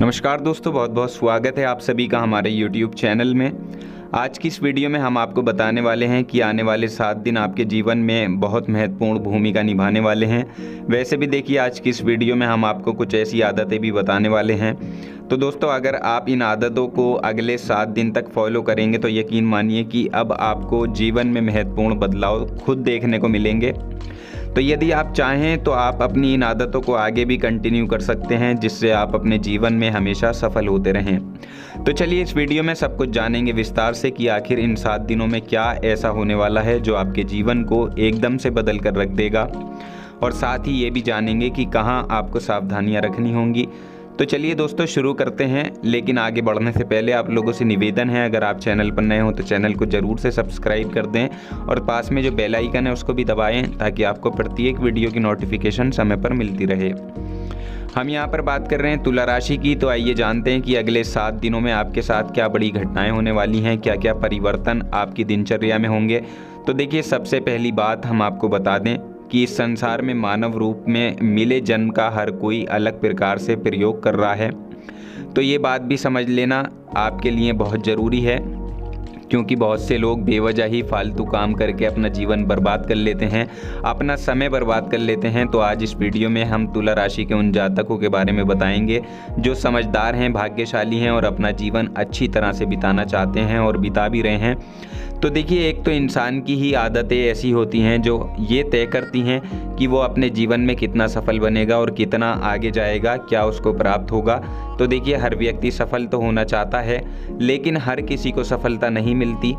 नमस्कार दोस्तों, बहुत बहुत स्वागत है आप सभी का हमारे YouTube चैनल में। आज की इस वीडियो में हम आपको बताने वाले हैं कि आने वाले 7 दिन आपके जीवन में बहुत महत्वपूर्ण भूमिका निभाने वाले हैं। वैसे भी देखिए, आज की इस वीडियो में हम आपको कुछ ऐसी आदतें भी बताने वाले हैं। तो दोस्तों, अगर आप इन आदतों को अगले 7 दिन तक फॉलो करेंगे तो यकीन मानिए कि अब आपको जीवन में महत्वपूर्ण बदलाव खुद देखने को मिलेंगे। तो यदि आप चाहें तो आप अपनी इन आदतों को आगे भी कंटिन्यू कर सकते हैं, जिससे आप अपने जीवन में हमेशा सफल होते रहें। तो चलिए इस वीडियो में सब कुछ जानेंगे विस्तार से कि आखिर इन 7 दिनों में क्या ऐसा होने वाला है जो आपके जीवन को एकदम से बदल कर रख देगा, और साथ ही ये भी जानेंगे कि कहाँ आपको सावधानियाँ रखनी होंगी। तो चलिए दोस्तों शुरू करते हैं, लेकिन आगे बढ़ने से पहले आप लोगों से निवेदन है, अगर आप चैनल पर नए हो तो चैनल को ज़रूर से सब्सक्राइब कर दें और पास में जो बेल आइकन है उसको भी दबाएं, ताकि आपको प्रत्येक वीडियो की नोटिफिकेशन समय पर मिलती रहे। हम यहाँ पर बात कर रहे हैं तुला राशि की। तो आइए जानते हैं कि अगले 7 दिनों में आपके साथ क्या बड़ी घटनाएँ होने वाली हैं, क्या क्या परिवर्तन आपकी दिनचर्या में होंगे। तो देखिए, सबसे पहली बात हम आपको बता दें कि इस संसार में मानव रूप में मिले जन्म का हर कोई अलग प्रकार से प्रयोग कर रहा है। तो ये बात भी समझ लेना आपके लिए बहुत ज़रूरी है, क्योंकि बहुत से लोग बेवजह ही फालतू काम करके अपना जीवन बर्बाद कर लेते हैं, अपना समय बर्बाद कर लेते हैं। तो आज इस वीडियो में हम तुला राशि के उन जातकों के बारे में बताएंगे जो समझदार हैं, भाग्यशाली हैं और अपना जीवन अच्छी तरह से बिताना चाहते हैं और बिता भी रहे हैं। तो देखिए, एक तो इंसान की ही आदतें ऐसी होती हैं जो ये तय करती हैं कि वो अपने जीवन में कितना सफल बनेगा और कितना आगे जाएगा, क्या उसको प्राप्त होगा। तो देखिए, हर व्यक्ति सफल तो होना चाहता है, लेकिन हर किसी को सफलता नहीं मिलती।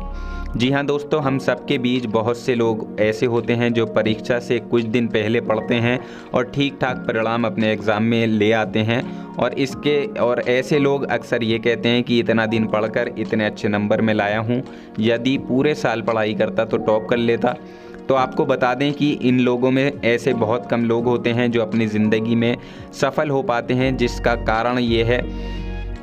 जी हाँ दोस्तों, हम सबके बीच बहुत से लोग ऐसे होते हैं जो परीक्षा से कुछ दिन पहले पढ़ते हैं और ठीक ठाक परिणाम अपने एग्ज़ाम में ले आते हैं, और ऐसे लोग अक्सर ये कहते हैं कि इतना दिन पढ़कर इतने अच्छे नंबर में लाया हूँ, यदि पूरे साल पढ़ाई करता तो टॉप कर लेता। तो आपको बता दें कि इन लोगों में ऐसे बहुत कम लोग होते हैं जो अपनी ज़िंदगी में सफल हो पाते हैं, जिसका कारण ये है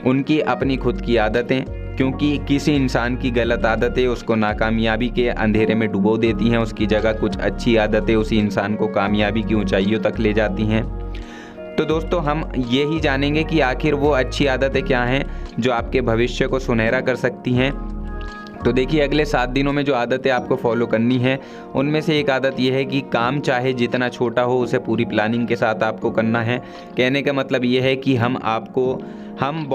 उनकी अपनी खुद की आदतें। क्योंकि किसी इंसान की गलत आदतें उसको नाकामयाबी के अंधेरे में डुबो देती हैं, उसकी जगह कुछ अच्छी आदतें उसी इंसान को कामयाबी की ऊंचाइयों तक ले जाती हैं। तो दोस्तों, हम ये ही जानेंगे कि आखिर वो अच्छी आदतें क्या हैं जो आपके भविष्य को सुनहरा कर सकती हैं। तो देखिए, अगले 7 दिनों में जो आदतें आपको फॉलो करनी है, उनमें से एक आदत यह है कि काम चाहे जितना छोटा हो उसे पूरी प्लानिंग के साथ आपको करना है। कहने का मतलब ये है कि हम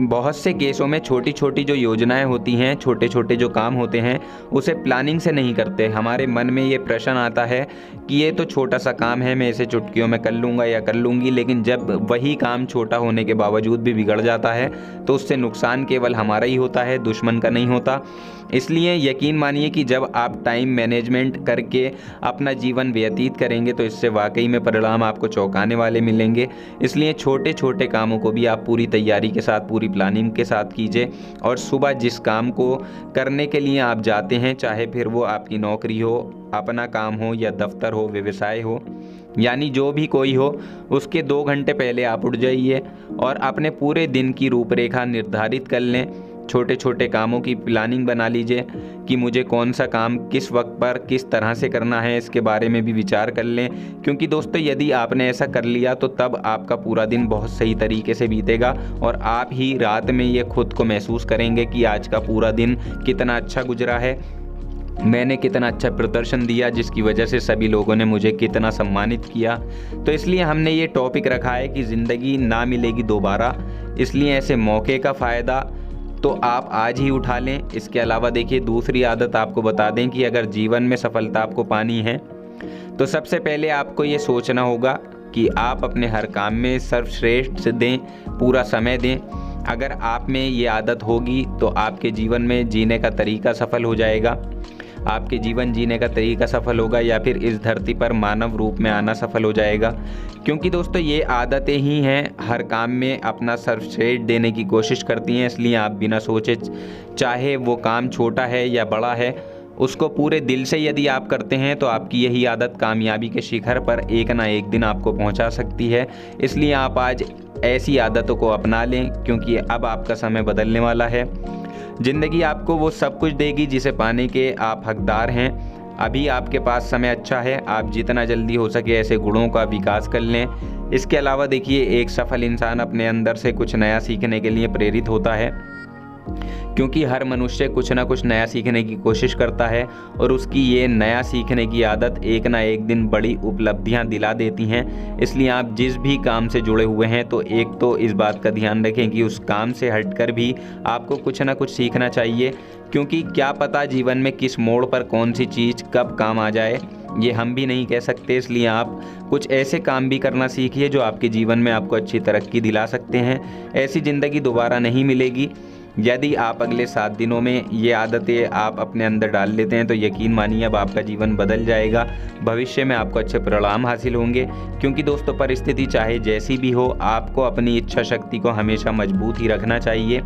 बहुत से केसों में छोटी छोटी जो योजनाएं होती हैं, छोटे छोटे जो काम होते हैं, उसे प्लानिंग से नहीं करते। हमारे मन में ये प्रश्न आता है कि ये तो छोटा सा काम है, मैं इसे चुटकियों में कर लूँगा या कर लूँगी, लेकिन जब वही काम छोटा होने के बावजूद भी बिगड़ जाता है तो उससे नुकसान केवल हमारा ही होता है, दुश्मन का नहीं होता। इसलिए यकीन मानिए कि जब आप टाइम मैनेजमेंट करके अपना जीवन व्यतीत करेंगे तो इससे वाकई में परिणाम आपको चौंकाने वाले मिलेंगे। इसलिए छोटे छोटे कामों को भी आप पूरी तैयारी के साथ, पूरी प्लानिंग के साथ कीजिए, और सुबह जिस काम को करने के लिए आप जाते हैं, चाहे फिर वो आपकी नौकरी हो, अपना काम हो या दफ्तर हो, व्यवसाय हो, यानी जो भी कोई हो, उसके 2 घंटे पहले आप उठ जाइए और अपने पूरे दिन की रूपरेखा निर्धारित कर लें। छोटे छोटे कामों की प्लानिंग बना लीजिए कि मुझे कौन सा काम किस वक्त पर किस तरह से करना है, इसके बारे में भी विचार कर लें। क्योंकि दोस्तों, यदि आपने ऐसा कर लिया तो तब आपका पूरा दिन बहुत सही तरीके से बीतेगा और आप ही रात में ये खुद को महसूस करेंगे कि आज का पूरा दिन कितना अच्छा गुजरा है, मैंने कितना अच्छा प्रदर्शन दिया, जिसकी वजह से सभी लोगों ने मुझे कितना सम्मानित किया। तो इसलिए हमने ये टॉपिक रखा है कि ज़िंदगी ना मिलेगी दोबारा, इसलिए ऐसे मौके का फ़ायदा तो आप आज ही उठा लें। इसके अलावा देखिए, दूसरी आदत आपको बता दें कि अगर जीवन में सफलता आपको पानी है तो सबसे पहले आपको ये सोचना होगा कि आप अपने हर काम में सर्वश्रेष्ठ दें, पूरा समय दें। अगर आप में ये आदत होगी तो आपके जीवन में जीने का तरीका सफल हो जाएगा, आपके जीवन जीने का तरीका सफल होगा, या फिर इस धरती पर मानव रूप में आना सफल हो जाएगा। क्योंकि दोस्तों, ये आदतें ही हैं हर काम में अपना सर्वश्रेष्ठ देने की कोशिश करती हैं। इसलिए आप बिना सोचे, चाहे वो काम छोटा है या बड़ा है, उसको पूरे दिल से यदि आप करते हैं तो आपकी यही आदत कामयाबी के शिखर पर एक ना एक दिन आपको पहुंचा सकती है। इसलिए आप आज ऐसी आदतों को अपना लें, क्योंकि अब आपका समय बदलने वाला है। ज़िंदगी आपको वो सब कुछ देगी जिसे पाने के आप हकदार हैं। अभी आपके पास समय अच्छा है, आप जितना जल्दी हो सके ऐसे गुणों का विकास कर लें। इसके अलावा देखिए, एक सफल इंसान अपने अंदर से कुछ नया सीखने के लिए प्रेरित होता है, क्योंकि हर मनुष्य कुछ ना कुछ नया सीखने की कोशिश करता है और उसकी ये नया सीखने की आदत एक ना एक दिन बड़ी उपलब्धियां दिला देती हैं। इसलिए आप जिस भी काम से जुड़े हुए हैं तो एक तो इस बात का ध्यान रखें कि उस काम से हटकर भी आपको कुछ ना कुछ सीखना चाहिए, क्योंकि क्या पता जीवन में किस मोड़ पर कौन सी चीज़ कब काम आ जाए, ये हम भी नहीं कह सकते। इसलिए आप कुछ ऐसे काम भी करना सीखिए जो आपके जीवन में आपको अच्छी तरक्की दिला सकते हैं। ऐसी ज़िंदगी दोबारा नहीं मिलेगी। यदि आप अगले 7 दिनों में ये आदतें आप अपने अंदर डाल लेते हैं तो यकीन मानिए अब आपका जीवन बदल जाएगा। भविष्य में आपको अच्छे परिणाम हासिल होंगे, क्योंकि दोस्तों परिस्थिति चाहे जैसी भी हो, आपको अपनी इच्छा शक्ति को हमेशा मजबूत ही रखना चाहिए।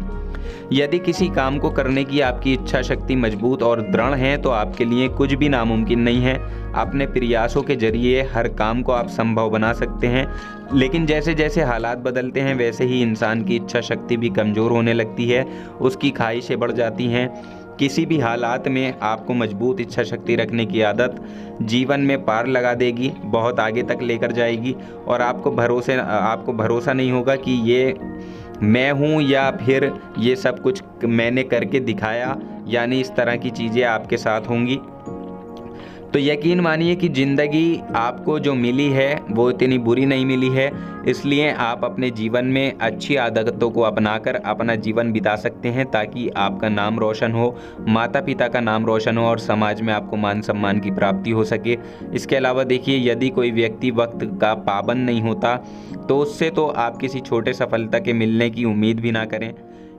यदि किसी काम को करने की आपकी इच्छा शक्ति मजबूत और दृढ़ है तो आपके लिए कुछ भी नामुमकिन नहीं है। अपने प्रयासों के जरिए हर काम को आप संभव बना सकते हैं, लेकिन जैसे जैसे हालात बदलते हैं वैसे ही इंसान की इच्छा शक्ति भी कमज़ोर होने लगती है, उसकी ख्वाहिशें बढ़ जाती हैं। किसी भी हालात में आपको मजबूत इच्छा शक्ति रखने की आदत जीवन में पार लगा देगी, बहुत आगे तक लेकर जाएगी और आपको भरोसा नहीं होगा कि ये मैं हूँ या फिर ये सब कुछ मैंने करके दिखाया, यानी इस तरह की चीज़ें आपके साथ होंगी। तो यकीन मानिए कि ज़िंदगी आपको जो मिली है वो इतनी बुरी नहीं मिली है, इसलिए आप अपने जीवन में अच्छी आदतों को अपनाकर अपना जीवन बिता सकते हैं, ताकि आपका नाम रोशन हो, माता पिता का नाम रोशन हो और समाज में आपको मान सम्मान की प्राप्ति हो सके। इसके अलावा देखिए, यदि कोई व्यक्ति वक्त का पाबंद नहीं होता तो उससे तो आप किसी छोटे सफलता के मिलने की उम्मीद भी ना करें,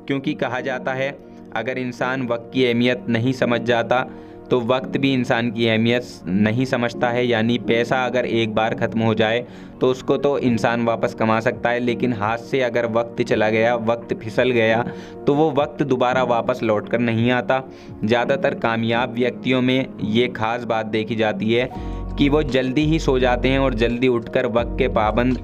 क्योंकि कहा जाता है अगर इंसान वक्त की अहमियत नहीं समझ जाता तो वक्त भी इंसान की अहमियत नहीं समझता है। यानी पैसा अगर एक बार ख़त्म हो जाए तो उसको तो इंसान वापस कमा सकता है, लेकिन हाथ से अगर वक्त चला गया, वक्त फिसल गया, तो वो वक्त दोबारा वापस लौट कर नहीं आता। ज़्यादातर कामयाब व्यक्तियों में ये ख़ास बात देखी जाती है कि वो जल्दी ही सो जाते हैं और जल्दी उठकर वक्त के पाबंद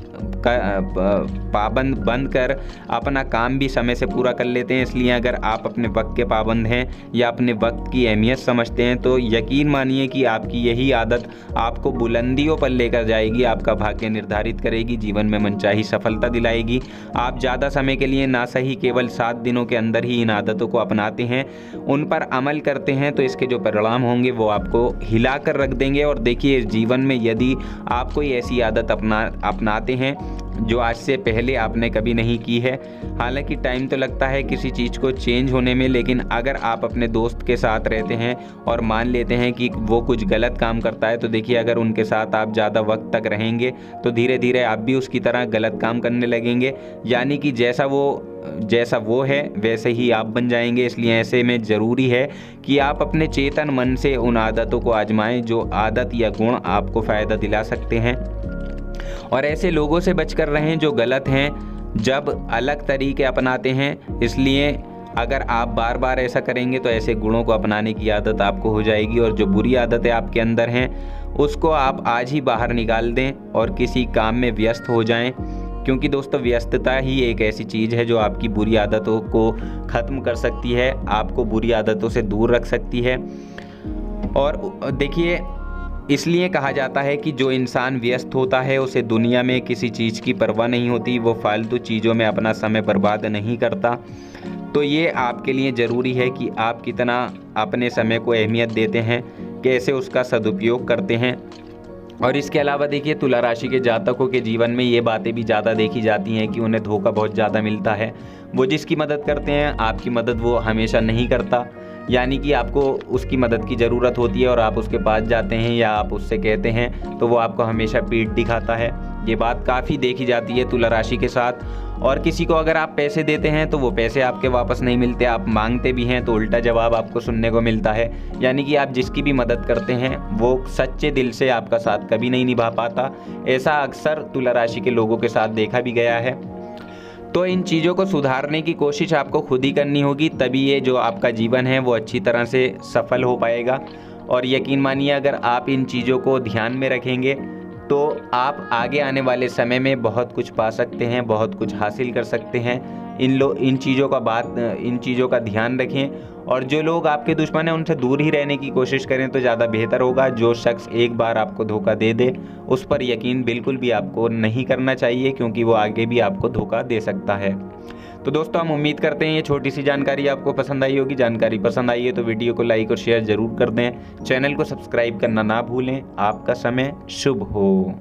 बनकर अपना काम भी समय से पूरा कर लेते हैं। इसलिए अगर आप अपने वक्त के पाबंद हैं या अपने वक्त की अहमियत समझते हैं तो यकीन मानिए कि आपकी यही आदत आपको बुलंदियों पर लेकर जाएगी, आपका भाग्य निर्धारित करेगी, जीवन में मनचाही सफलता दिलाएगी। आप ज़्यादा समय के लिए ना सही केवल 7 दिनों के अंदर ही इन आदतों को अपनाते हैं, उन पर अमल करते हैं तो इसके जो परिणाम होंगे वो आपको हिला कर रख देंगे। और देखिए, जीवन में यदि आप कोई ऐसी आदत अपनाते हैं जो आज से पहले आपने कभी नहीं की है, हालांकि टाइम तो लगता है किसी चीज़ को चेंज होने में, लेकिन अगर आप अपने दोस्त के साथ रहते हैं और मान लेते हैं कि वो कुछ गलत काम करता है, तो देखिए अगर उनके साथ आप ज़्यादा वक्त तक रहेंगे तो धीरे धीरे आप भी उसकी तरह गलत काम करने लगेंगे, यानी कि जैसा वो है वैसे ही आप बन जाएंगे। इसलिए ऐसे में ज़रूरी है कि आप अपने चेतन मन से उन आदतों को आजमाएं जो आदत या गुण आपको फ़ायदा दिला सकते हैं, और ऐसे लोगों से बचकर रहें जो गलत हैं, जब अलग तरीके अपनाते हैं। इसलिए अगर आप बार बार ऐसा करेंगे तो ऐसे गुणों को अपनाने की आदत आपको हो जाएगी, और जो बुरी आदतें आपके अंदर हैं उसको आप आज ही बाहर निकाल दें और किसी काम में व्यस्त हो जाएं, क्योंकि दोस्तों व्यस्तता ही एक ऐसी चीज़ है जो आपकी बुरी आदतों को ख़त्म कर सकती है, आपको बुरी आदतों से दूर रख सकती है। और देखिए, इसलिए कहा जाता है कि जो इंसान व्यस्त होता है उसे दुनिया में किसी चीज़ की परवाह नहीं होती, वो फालतू चीज़ों में अपना समय बर्बाद नहीं करता। तो ये आपके लिए ज़रूरी है कि आप कितना अपने समय को अहमियत देते हैं, कैसे उसका सदुपयोग करते हैं। और इसके अलावा देखिए, तुला राशि के जातकों के जीवन में ये बातें भी ज़्यादा देखी जाती हैं कि उन्हें धोखा बहुत ज़्यादा मिलता है। वो जिसकी मदद करते हैं आपकी मदद वो हमेशा नहीं करता, यानी कि आपको उसकी मदद की ज़रूरत होती है और आप उसके पास जाते हैं या आप उससे कहते हैं तो वो आपको हमेशा पीठ दिखाता है। ये बात काफ़ी देखी जाती है तुला राशि के साथ। और किसी को अगर आप पैसे देते हैं तो वो पैसे आपके वापस नहीं मिलते, आप मांगते भी हैं तो उल्टा जवाब आपको सुनने को मिलता है। यानी कि आप जिसकी भी मदद करते हैं वो सच्चे दिल से आपका साथ कभी नहीं निभा पाता। ऐसा अक्सर तुला राशि के लोगों के साथ देखा भी गया है। तो इन चीज़ों को सुधारने की कोशिश आपको खुद ही करनी होगी, तभी ये जो आपका जीवन है वो अच्छी तरह से सफल हो पाएगा। और यकीन मानिए, अगर आप इन चीज़ों को ध्यान में रखेंगे तो आप आगे आने वाले समय में बहुत कुछ पा सकते हैं, बहुत कुछ हासिल कर सकते हैं। इन चीज़ों का ध्यान रखें और जो लोग आपके दुश्मन हैं उनसे दूर ही रहने की कोशिश करें तो ज़्यादा बेहतर होगा। जो शख्स एक बार आपको धोखा दे दे उस पर यकीन बिल्कुल भी आपको नहीं करना चाहिए, क्योंकि वो आगे भी आपको धोखा दे सकता है। तो दोस्तों हम उम्मीद करते हैं ये छोटी सी जानकारी आपको पसंद आई होगी। जानकारी पसंद आई है तो वीडियो को लाइक और शेयर ज़रूर कर दें। चैनल को सब्सक्राइब करना ना भूलें। आपका समय शुभ हो।